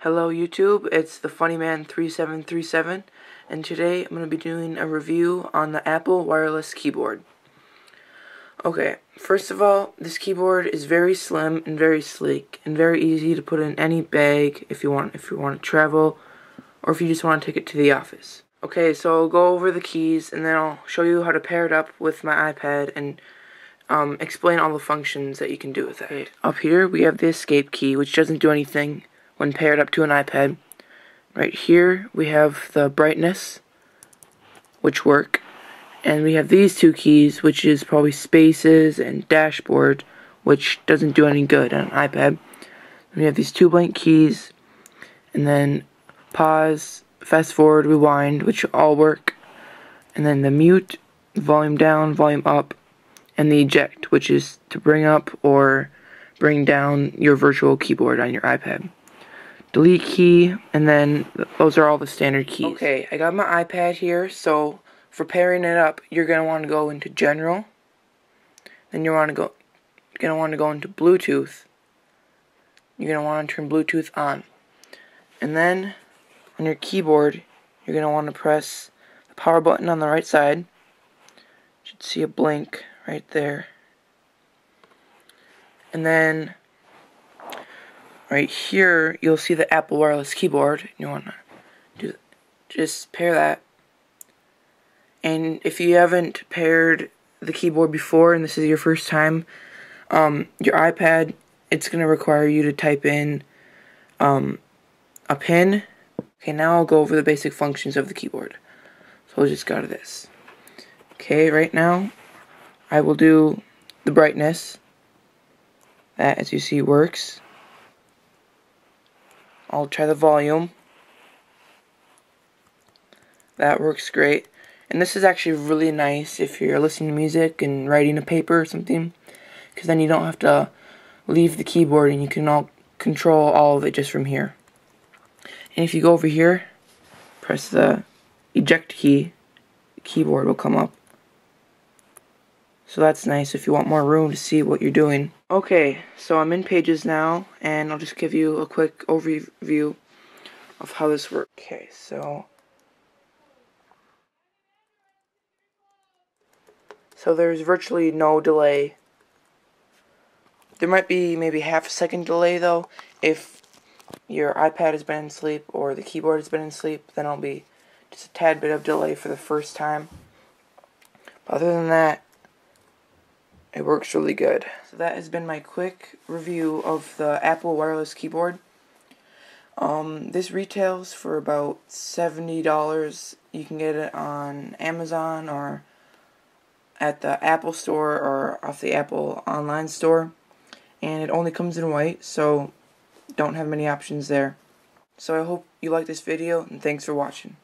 Hello YouTube, it's the Funnyman3737, and today I'm going to be doing a review on the Apple wireless keyboard. Okay, first of all, this keyboard is very slim and very sleek and very easy to put in any bag if you want to travel or if you just want to take it to the office. Okay, so I'll go over the keys and then I'll show you how to pair it up with my iPad and explain all the functions that you can do with it. Okay, up here we have the escape key, which doesn't do anything when paired up to an iPad. Right here we have the brightness, which work, and we have these two keys, which is probably spaces and dashboard, which doesn't do any good on an iPad. We have these two blank keys, and then pause, fast forward, rewind, which all work, and then the mute, volume down, volume up, and the eject, which is to bring up or bring down your virtual keyboard on your iPad. Delete key, and then those are all the standard keys. Okay, I got my iPad here, so for pairing it up, you're gonna want to go into General. Then you're gonna want to go into Bluetooth. You're gonna want to turn Bluetooth on, and then on your keyboard, you're gonna want to press the power button on the right side. You should see a blink right there, and then right here, you'll see the Apple wireless keyboard. You want to just pair that. And if you haven't paired the keyboard before, and this is your first time, your iPad, it's going to require you to type in a pin. Okay, now I'll go over the basic functions of the keyboard. So we'll just go to this. Okay, right now, I will do the brightness. That, as you see, works. I'll try the volume. That works great. And this is actually really nice if you're listening to music and writing a paper or something, because then you don't have to leave the keyboard and you can control all of it just from here. And if you go over here, press the eject key, the keyboard will come up. So that's nice if you want more room to see what you're doing. Okay, so I'm in Pages now, and I'll just give you a quick overview of how this works. Okay, so there's virtually no delay. There might be maybe half a second delay though. If your iPad has been in sleep or the keyboard has been in sleep, then it'll be just a tad bit of delay for the first time. But other than that, it works really good. So that has been my quick review of the Apple wireless keyboard. This retails for about $70. You can get it on Amazon or at the Apple Store or off the Apple online store. And it only comes in white, so don't have many options there. So I hope you like this video, and thanks for watching.